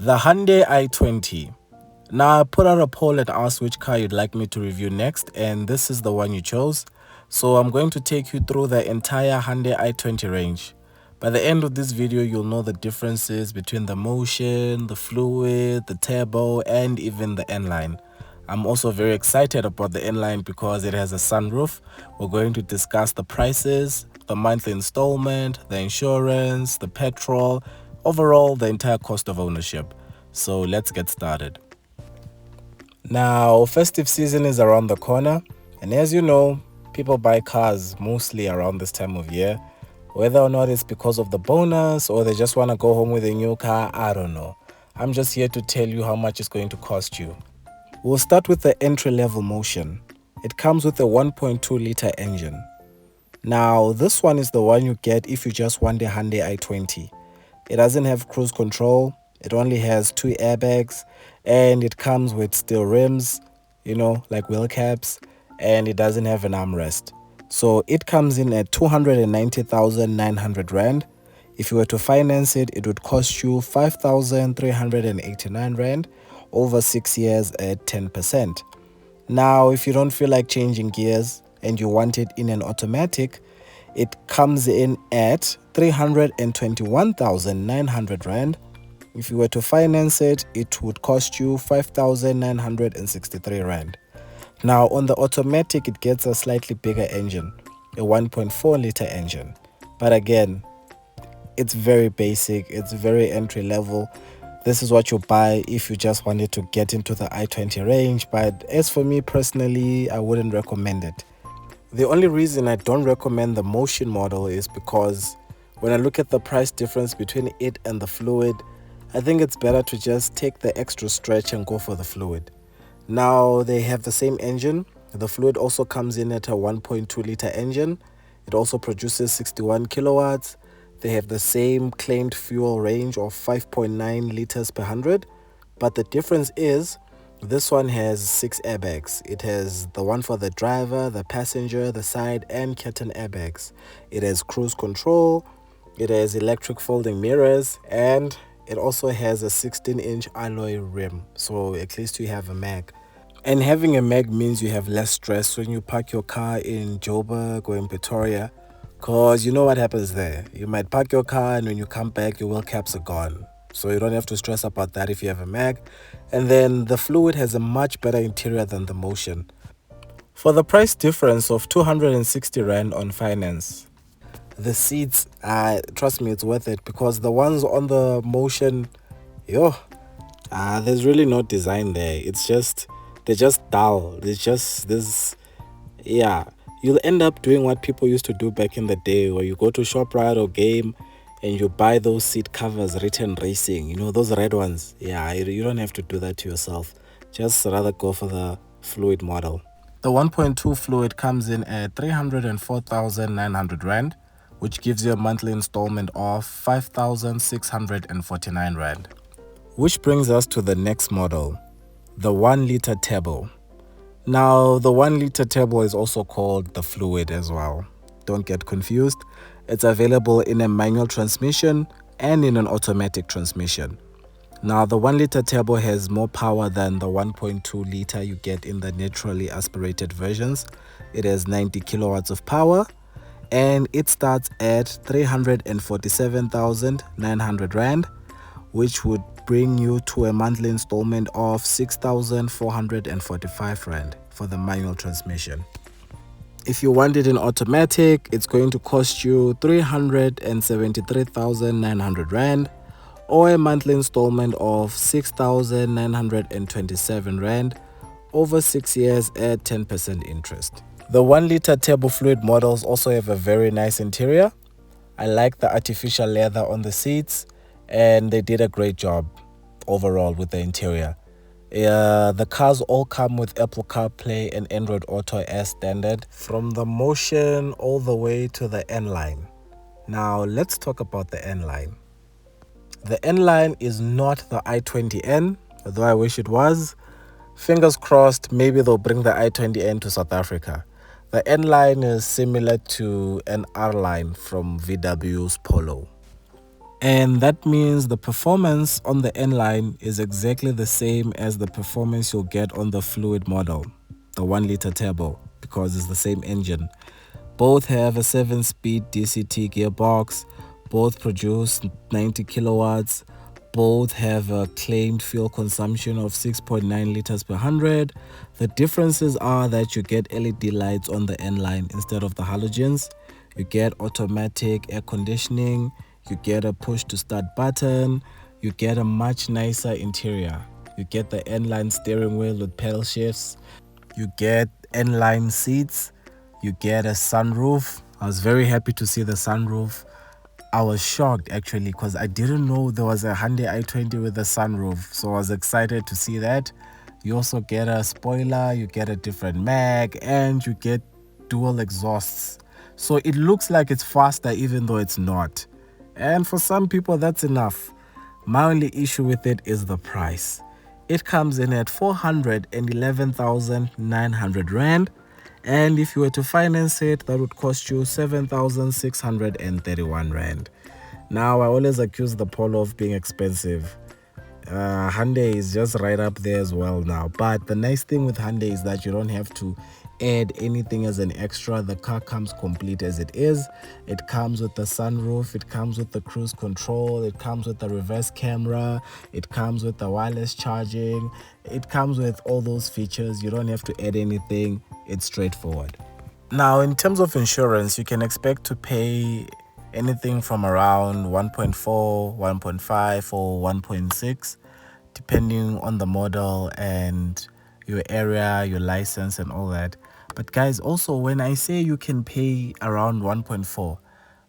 The Hyundai i20. Now, I put out a poll and asked which car you'd like me to review next, and this is the one you chose. So I'm going to take you through the entire Hyundai i20 range. By the end of this video, you'll know the differences between the motion, the fluid, the turbo, and even the N-line. I'm also very excited about the N-line because it has a sunroof. We're going to discuss the prices, the monthly installment, the insurance, the petrol, overall the entire cost of ownership. So let's get started. Now, festive season is around the corner, and as you know, people buy cars mostly around this time of year. Whether or not it's because of the bonus or they just want to go home with a new car, I don't know. I'm just here to tell you how much it's going to cost you. We'll start with the entry-level Motion. It comes with a 1.2-liter engine. Now, this one is the one you get if you just want the Hyundai i20. It doesn't have cruise control, it only has 2 airbags, and it comes with steel rims, like wheel caps, and it doesn't have an armrest. So it comes in at 290,900 Rand. If you were to finance it, it would cost you 5,389 Rand over 6 years at 10%. Now, if you don't feel like changing gears and you want it in an automatic, it comes in at 321,900 Rand. If you were to finance it, it would cost you 5,963 Rand. Now, on the automatic, it gets a slightly bigger engine, a 1.4-liter engine. But again, it's very basic, it's very entry level. This is what you buy if you just wanted to get into the i20 range. But as for me personally, I wouldn't recommend it. The only reason I don't recommend the Motion model is because when I look at the price difference between it and the Fluid, I think it's better to just take the extra stretch and go for the Fluid. Now, they have the same engine. The Fluid also comes in at a 1.2-liter engine. It also produces 61 kilowatts. They have the same claimed fuel range of 5.9 liters per 100. But the difference is this one has 6 airbags. It has the one for the driver, the passenger, the side, and curtain airbags. It has cruise control. It has electric folding mirrors, and it also has a 16-inch alloy rim, so at least you have a mag. And having a mag means you have less stress when you park your car in Joburg or in Pretoria, because you know what happens there. You might park your car and when you come back, your wheel caps are gone. So you don't have to stress about that if you have a mag. And then the Fluid has a much better interior than the Motion. For the price difference of 260 Rand on finance, the seats, trust me, it's worth it, because the ones on the Motion, there's really no design there. They're just dull. It's just this, you'll end up doing what people used to do back in the day, where you go to ShopRite or Game and you buy those seat covers written racing, those red ones. You don't have to do that to yourself. Just rather go for the Fluid model. The 1.2 Fluid comes in at 304,900 Rand, which gives you a monthly installment of 5,649 Rand. Which brings us to the next model, the 1-liter turbo. Now, the 1-liter turbo is also called the Fluid as well. Don't get confused. It's available in a manual transmission and in an automatic transmission. Now, the 1-liter turbo has more power than the 1.2-liter you get in the naturally aspirated versions. It has 90 kilowatts of power, and it starts at 347,900 Rand, which would bring you to a monthly installment of 6,445 Rand for the manual transmission. If you want it in automatic, it's going to cost you 373,900 Rand, or a monthly installment of 6,927 Rand over 6 years at 10% interest. The 1-liter turbo Fluid models also have a very nice interior. I like the artificial leather on the seats, and they did a great job overall with the interior. The cars all come with Apple CarPlay and Android Auto as standard, from the Motion all the way to the N-line. Now let's talk about the N-line. The N-line is not the i20N, though I wish it was. Fingers crossed, maybe they'll bring the i20N to South Africa. The N-line is similar to an R-line from VW's Polo. And that means the performance on the N line is exactly the same as the performance you'll get on the fluid model, the 1 liter turbo, because it's the same engine. Both have a 7-speed DCT gearbox, both produce 90 kilowatts, both have a claimed fuel consumption of 6.9 liters per 100. The differences are that you get LED lights on the N line instead of the halogens. You get automatic air conditioning, you get a push to start button, you get a much nicer interior. You get the N-line steering wheel with pedal shifts, you get N-line seats, you get a sunroof. I was very happy to see the sunroof. I was shocked actually because I didn't know there was a Hyundai i20 with a sunroof, so I was excited to see that. You also get a spoiler, you get a different mag, and you get dual exhausts. So it looks like it's faster even though it's not. And for some people that's enough. My only issue with it is the price. It comes in at 411,900 Rand. And if you were to finance it, that would cost you 7,631 Rand. Now, I always accuse the Polo of being expensive. Hyundai is just right up there as well now. But the nice thing with Hyundai is that you don't have to add anything as an extra. The car comes complete as it is. It comes with the sunroof, it comes with the cruise control, it comes with the reverse camera, it comes with the wireless charging, it comes with all those features. You don't have to add anything. It's straightforward. Now, in terms of insurance, you can expect to pay anything from around 1.4, 1.5, or 1.6, depending on the model and your area, your license, and all that. But guys, also when I say you can pay around 1.4,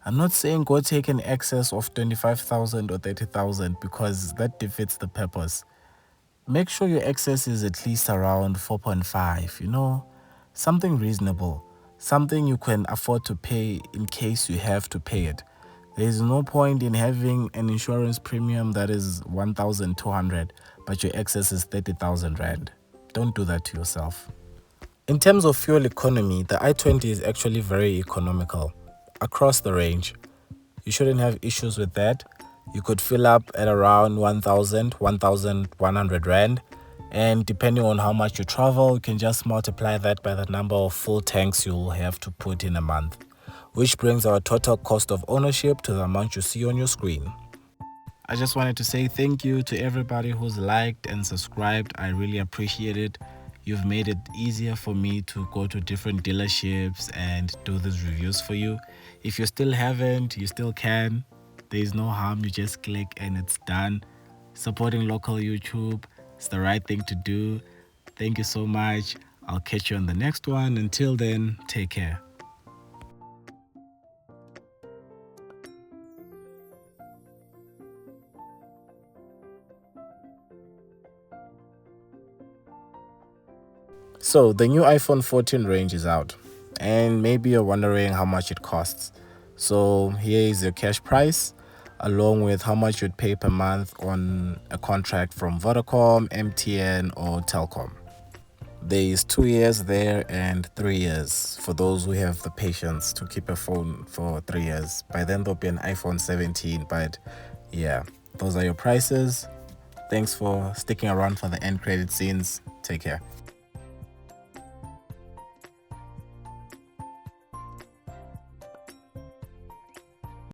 I'm not saying go take an excess of 25,000 or 30,000 because that defeats the purpose. Make sure your excess is at least around 4.5, something reasonable, something you can afford to pay in case you have to pay it. There is no point in having an insurance premium that is 1,200, but your excess is 30,000 Rand. Don't do that to yourself. In terms of fuel economy, the i20 is actually very economical across the range. You shouldn't have issues with that. You could fill up at around 1,000, 1,100 Rand. And depending on how much you travel, you can just multiply that by the number of full tanks you'll have to put in a month, which brings our total cost of ownership to the amount you see on your screen. I just wanted to say thank you to everybody who's liked and subscribed. I really appreciate it. You've made it easier for me to go to different dealerships and do these reviews for you. If you still haven't, you still can. There's no harm. You just click and it's done. Supporting local YouTube is the right thing to do. Thank you so much. I'll catch you on the next one. Until then, take care. So the new iPhone 14 range is out, and maybe you're wondering how much it costs. So here is your cash price, along with how much you'd pay per month on a contract from Vodacom, MTN, or Telkom. There is 2 years there and 3 years for those who have the patience to keep a phone for 3 years. By then there'll be an iPhone 17, but yeah, those are your prices. Thanks for sticking around for the end credit scenes. Take care.